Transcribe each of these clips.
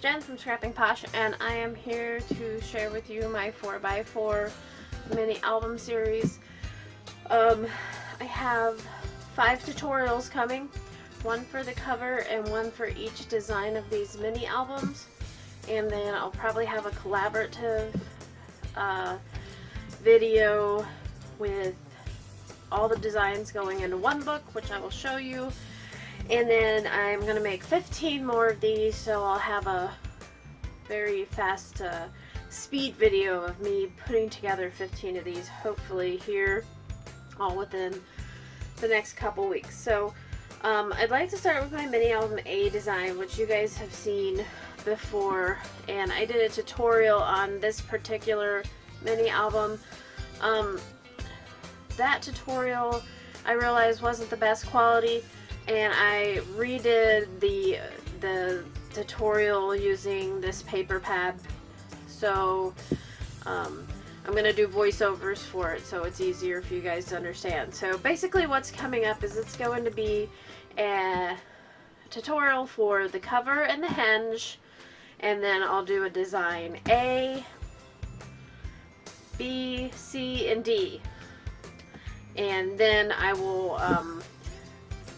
Jen from Scrapping Posh, and I am here to share with you my 4x4 mini album series. I have 5 tutorials coming, one for the cover and one for each design of these mini albums, and then I'll probably have a collaborative video with all the designs going into one book, which I will show you. And then I'm going to make 15 more of these, so I'll have a very fast speed video of me putting together 15 of these, hopefully here, all within the next couple weeks. So I'd like to start with my mini album A design, which you guys have seen before, and I did a tutorial on this particular mini album. That tutorial I realized wasn't the best quality, and I redid the tutorial using this paper pad. So I'm going to do voiceovers for it so it's easier for you guys to understand. So basically what's coming up is it's going to be a tutorial for the cover and the hinge, and then I'll do a design A, B, C, and D. And then I will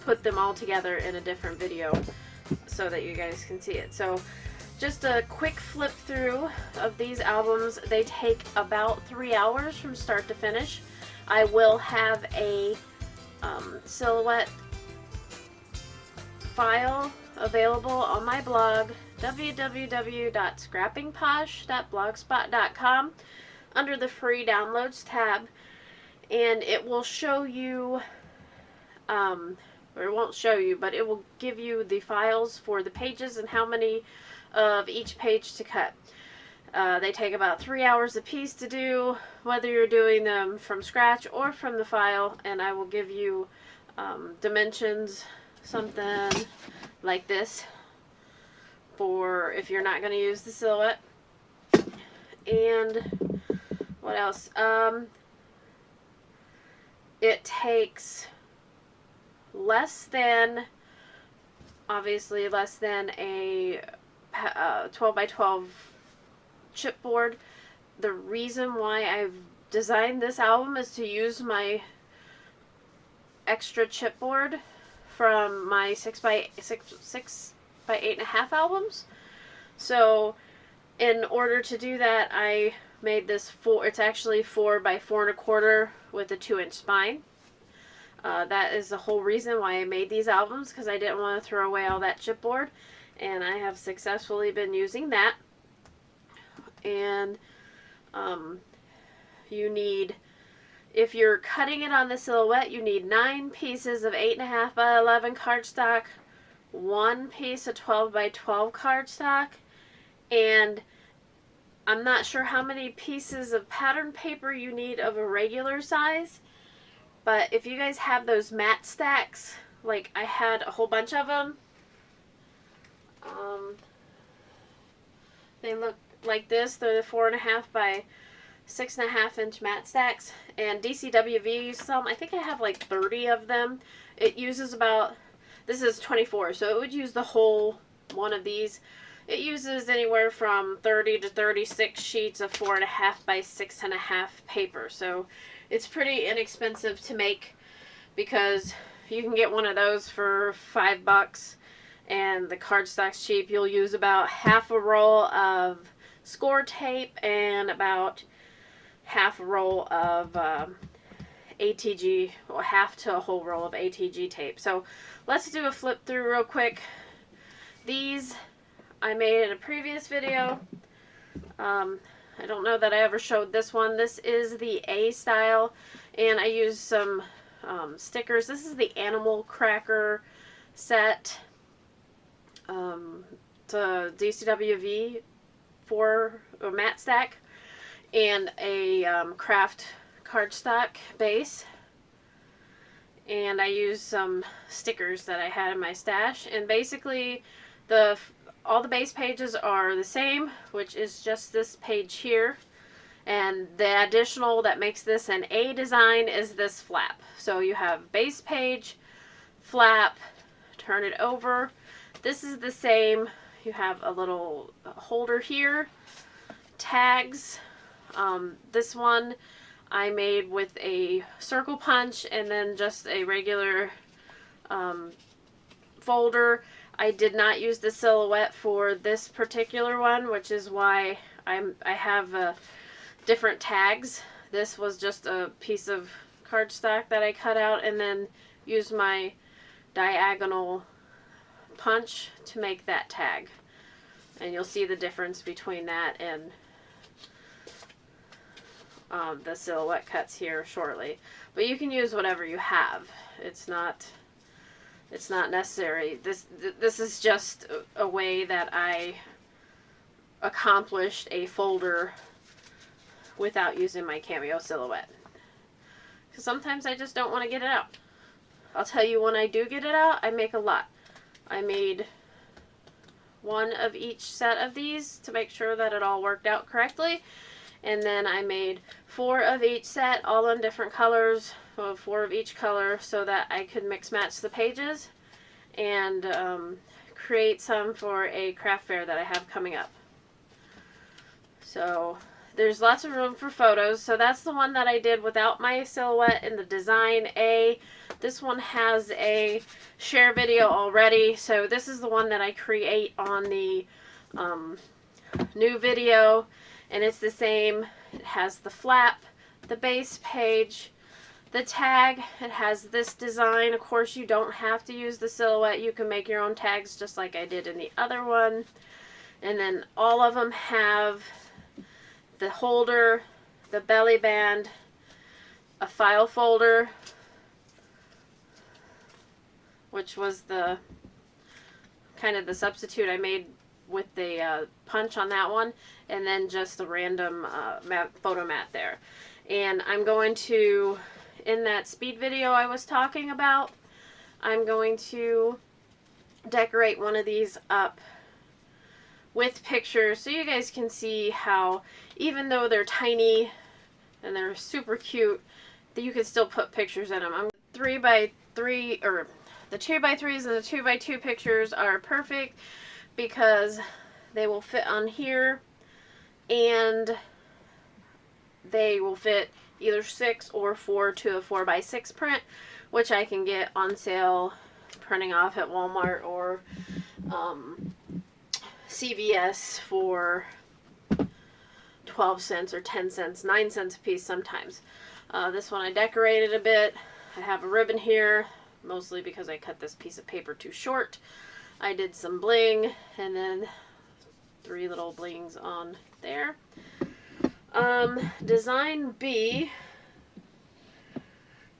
put them all together in a different video so that you guys can see it. So just a quick flip through of these albums. They take about 3 hours from start to finish. I will have a silhouette file available on my blog, www.scrappingposh.blogspot.com, under the free downloads tab, and it will show you or it won't show you, but it will give you the files for the pages and how many of each page to cut. They take about 3 hours a piece to do, whether you're doing them from scratch or from the file, and I will give you dimensions, something like this, for if you're not going to use the silhouette. And what else? It takes obviously less than a 12 by 12 chipboard. The reason why I've designed this album is to use my extra chipboard from my 6 by 8.5 albums. So in order to do that, I made this it's actually 4 by 4 1/4 with a 2-inch spine. That is the whole reason why I made these albums, because I didn't want to throw away all that chipboard, and I have successfully been using that. And you need, if you're cutting it on the silhouette, you need 9 pieces of 8.5 by 11 cardstock, 1 piece of 12 by 12 cardstock, and I'm not sure how many pieces of pattern paper you need of a regular size, but if you guys have those matte stacks, like I had a whole bunch of them, they look like this. They're the 4.5 by 6.5 inch matte stacks, and DCWV uses some. I think I have like 30 of them. It uses about, this is 24, so it would use the whole one of these. It uses anywhere from 30 to 36 sheets of 4.5 by 6.5 paper, so it's pretty inexpensive to make, because you can get one of those for $5, and the cardstock's cheap. You'll use about half a roll of score tape and about half a roll of ATG, or half to a whole roll of ATG tape. So let's do a flip through real quick. These I made in a previous video. I don't know that I ever showed this one. This is the A style, and I used some stickers. This is the Animal Cracker set. It's a DCWV for a matte stack and a craft cardstock base. And I used some stickers that I had in my stash, and basically all the base pages are the same, which is just this page here, and the additional that makes this an A design is this flap. So you have base page, flap, turn it over. This is the same. you have a little holder here, tags. This one I made with a circle punch and then just a regular folder. I did not use the silhouette for this particular one, which is why I have different tags. This was just a piece of cardstock that I cut out and then used my diagonal punch to make that tag. And you'll see the difference between that and the silhouette cuts here shortly. But you can use whatever you have. It's not necessary. This is just a way that I accomplished a folder without using my Cameo silhouette. Because sometimes I just don't want to get it out. I'll tell you, when I do get it out, I make a lot. I made one of each set of these to make sure that it all worked out correctly. And then I made 4 of each set, all in different colors, 4 of each color, so that I could mix match the pages and create some for a craft fair that I have coming up. So there's lots of room for photos. So that's the one that I did without my silhouette in the design A. This one has a share video already, so this is the one that I create on the new video. And it's the same. It has the flap, the base page, the tag. It has this design. Of course, you don't have to use the silhouette. You can make your own tags just like I did in the other one. And then all of them have the holder, the belly band, a file folder, which was the kind of the substitute I made with the punch on that one, and then just the random photo mat there. And I'm going to, in that speed video I was talking about, I'm going to decorate one of these up with pictures so you guys can see how, even though they're tiny and they're super cute, that you can still put pictures in them. I'm 3x3, or the 2x3s and the 2x2 pictures are perfect because they will fit on here, and they will fit either 6 or 4 to a 4x6 print, which I can get on sale printing off at Walmart or CVS for 12 cents or 10 cents, 9 cents a piece sometimes. This one I decorated a bit. I have a ribbon here, mostly because I cut this piece of paper too short. I did some bling, and then 3 little blings on there. Design B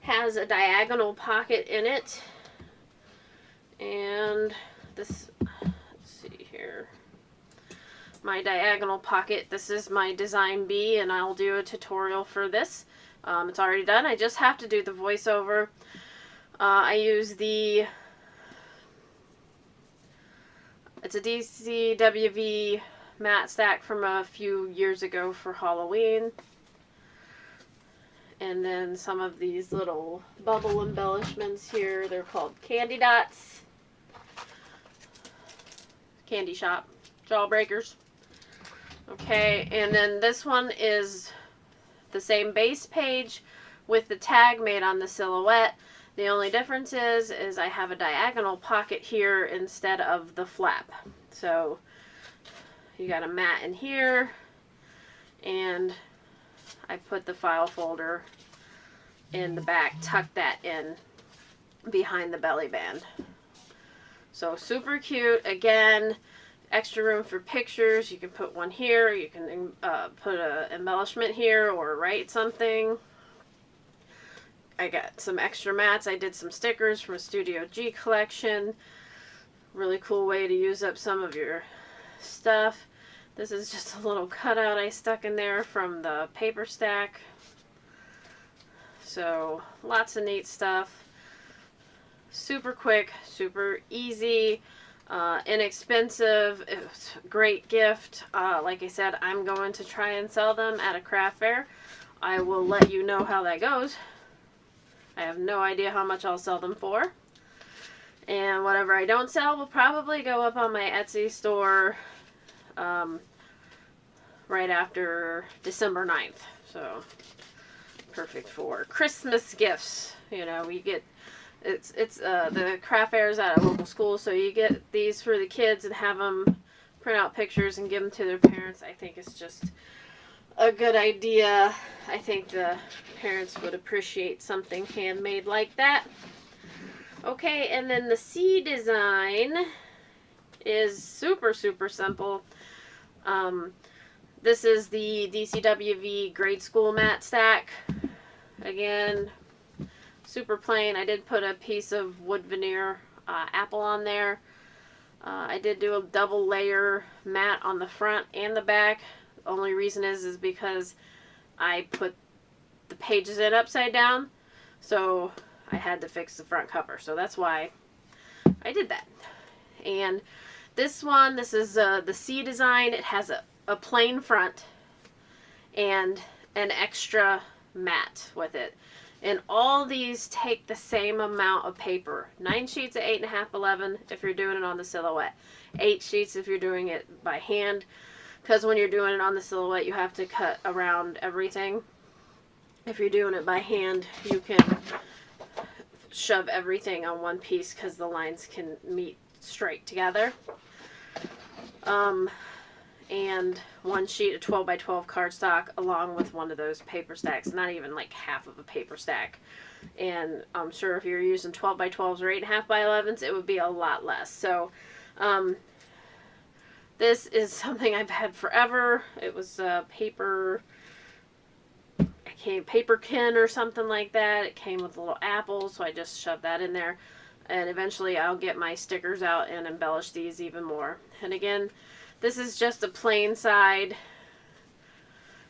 has a diagonal pocket in it, and this, let's see here, my diagonal pocket, this is my design B, and I'll do a tutorial for this. It's already done. I just have to do the voiceover. I use it's a DCWV matte stack from a few years ago for Halloween. And then some of these little bubble embellishments here. They're called candy dots. Candy shop. Jawbreakers. Okay, and then this one is the same base page with the tag made on the silhouette. The only difference is I have a diagonal pocket here instead of the flap. So you got a mat in here, and I put the file folder in the back, tuck that in behind the belly band. So super cute. Again, extra room for pictures. You can put one here, you can put an embellishment here or write something. I got some extra mats. I did some stickers from a Studio G collection. Really cool way to use up some of your stuff. This is just a little cutout I stuck in there from the paper stack. So lots of neat stuff. Super quick, super easy, inexpensive. It's a great gift. Like I said, I'm going to try and sell them at a craft fair. I will let you know how that goes. I have no idea how much I'll sell them for. And whatever I don't sell will probably go up on my Etsy store right after December 9th. So perfect for Christmas gifts. You know, we get it's the craft fairs at a local school, so you get these for the kids and have them print out pictures and give them to their parents. I think it's just a good idea. I think the parents would appreciate something handmade like that. Okay, and then the C design is super simple. This is the DCWV grade school mat stack. Again, super plain. I did put a piece of wood veneer apple on there. I did do a double layer mat on the front and the back. The only reason is because I put the pages in upside down, so I had to fix the front cover. So that's why I did that. And this one, this is the C design. It has a plain front and an extra mat with it. And all these take the same amount of paper. 9 sheets at 8.5, 11 if you're doing it on the Silhouette. 8 sheets if you're doing it by hand. Because when you're doing it on the Silhouette, you have to cut around everything. If you're doing it by hand, you can shove everything on one piece because the lines can meet straight together. And 1 sheet of 12 by 12 cardstock along with one of those paper stacks, not even like half of a paper stack. And I'm sure if you're using 12 by 12s or 8.5 by 11s, it would be a lot less. So this is something I've had forever. It was paper kin or something like that. It came with a little apple, so I just shoved that in there. And eventually I'll get my stickers out and embellish these even more. And again, this is just a plain side,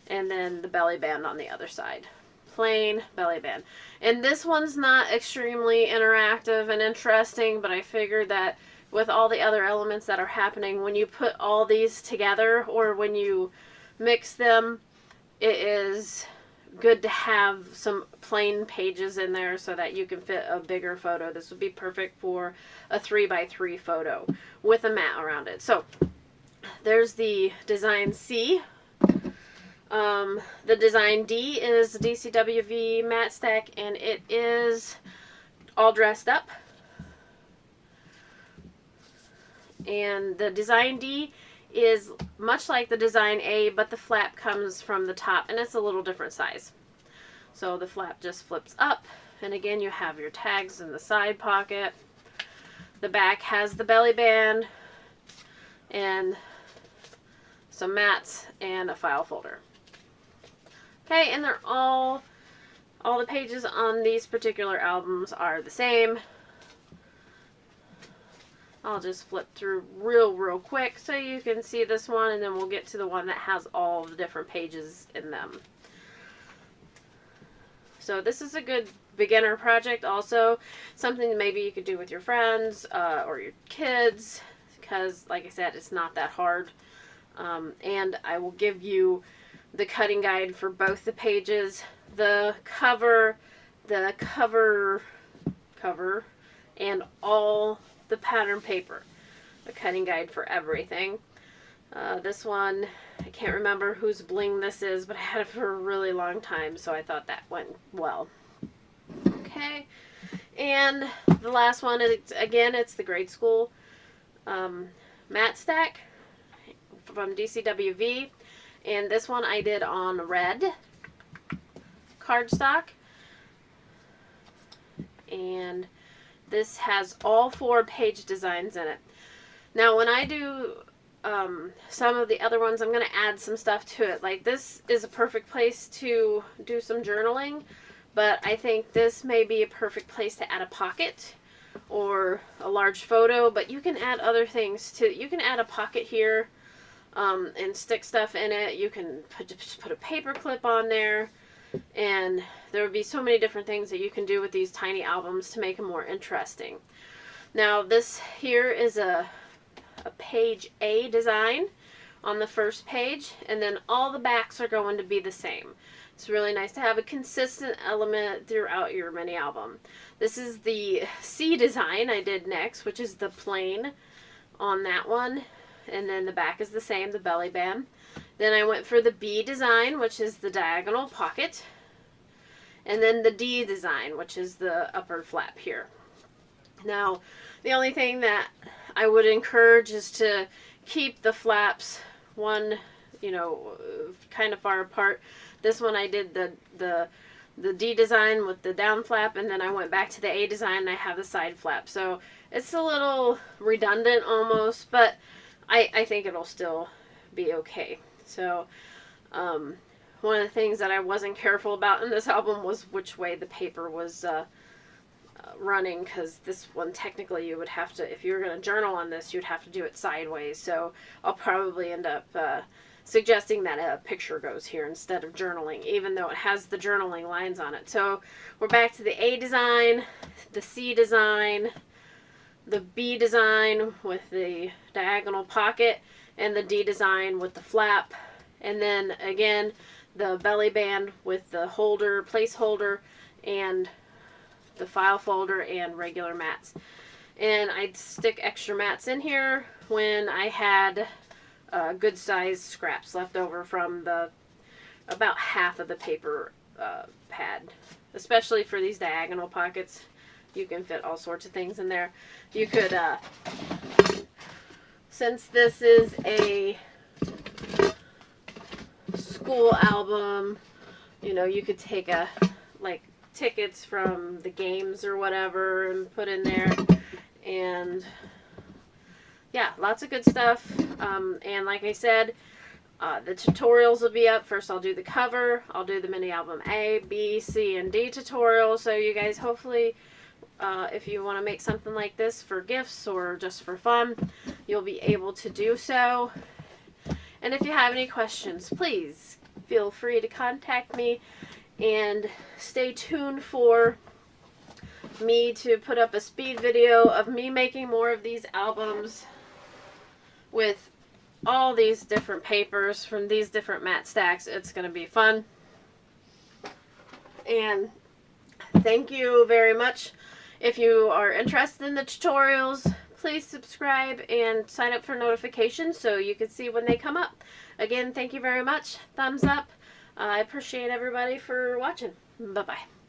and then the belly band on the other side. Plain belly band. And this one's not extremely interactive and interesting, but I figured that with all the other elements that are happening, when you put all these together or when you mix them, it is good to have some plain pages in there so that you can fit a bigger photo. This would be perfect for a 3 by 3 photo with a mat around it. So there's the design C. The design D is DCWV mat stack, and it is all dressed up. And the design D is much like the design A, but the flap comes from the top, and it's a little different size. So the flap just flips up, and again you have your tags in the side pocket. The back has the belly band and some mats and a file folder. Okay, and they're all the pages on these particular albums are the same. I'll just flip through real quick so you can see this one, and then we'll get to the one that has all the different pages in them. So this is a good beginner project, also something that maybe you could do with your friends or your kids, because like I said, it's not that hard. And I will give you the cutting guide for both the pages, the cover, and all the pattern paper. The cutting guide for everything. This one, I can't remember whose bling this is, but I had it for a really long time, so I thought that went well. Okay, and the last one is, again, it's the grade school mat stack from DCWV, and this one I did on red cardstock, and this has all 4 page designs in it. Now when I do some of the other ones, I'm going to add some stuff to it. Like this is a perfect place to do some journaling, but I think this may be a perfect place to add a pocket or a large photo, but you can add other things too. You can add a pocket here and stick stuff in it. You can just put a paper clip on there, and there would be so many different things that you can do with these tiny albums to make them more interesting. Now this here is a page A design, on the first page, and then all the backs are going to be the same. It's really nice to have a consistent element throughout your mini album. This is the C design I did next, which is the plain on that one, and then the back is the same, the belly band. Then I went for the B design, which is the diagonal pocket, and then the D design, which is the upper flap here. Now, the only thing that I would encourage is to keep the flaps one, kind of far apart. This one I did the D design with the down flap, and then I went back to the A design and I have the side flap. So it's a little redundant almost, but I think it'll still be okay. So one of the things that I wasn't careful about in this album was which way the paper was running, because this one technically you would have to, if you were going to journal on this, you'd have to do it sideways. So I'll probably end up suggesting that a picture goes here instead of journaling, even though it has the journaling lines on it. So we're back to the A design, the C design, the B design with the diagonal pocket, and the D design with the flap, and then again the belly band with the holder, placeholder, and the file folder and regular mats. And I'd stick extra mats in here when I had good sized scraps left over from about half of the paper pad. Especially for these diagonal pockets, you can fit all sorts of things in there. You could, since this is a school album, you could take tickets from the games or whatever and put in there. And yeah, lots of good stuff. And like I said, the tutorials will be up. First I'll do the cover, I'll do the mini album A, B, C, and D tutorial. So you guys hopefully, if you want to make something like this for gifts or just for fun, you'll be able to do so. And if you have any questions, please feel free to contact me, and stay tuned for me to put up a speed video of me making more of these albums with all these different papers from these different mat stacks. It's going to be fun. And thank you very much. If you are interested in the tutorials, please subscribe and sign up for notifications so you can see when they come up. Again, thank you very much. Thumbs up. I appreciate everybody for watching. Bye-bye.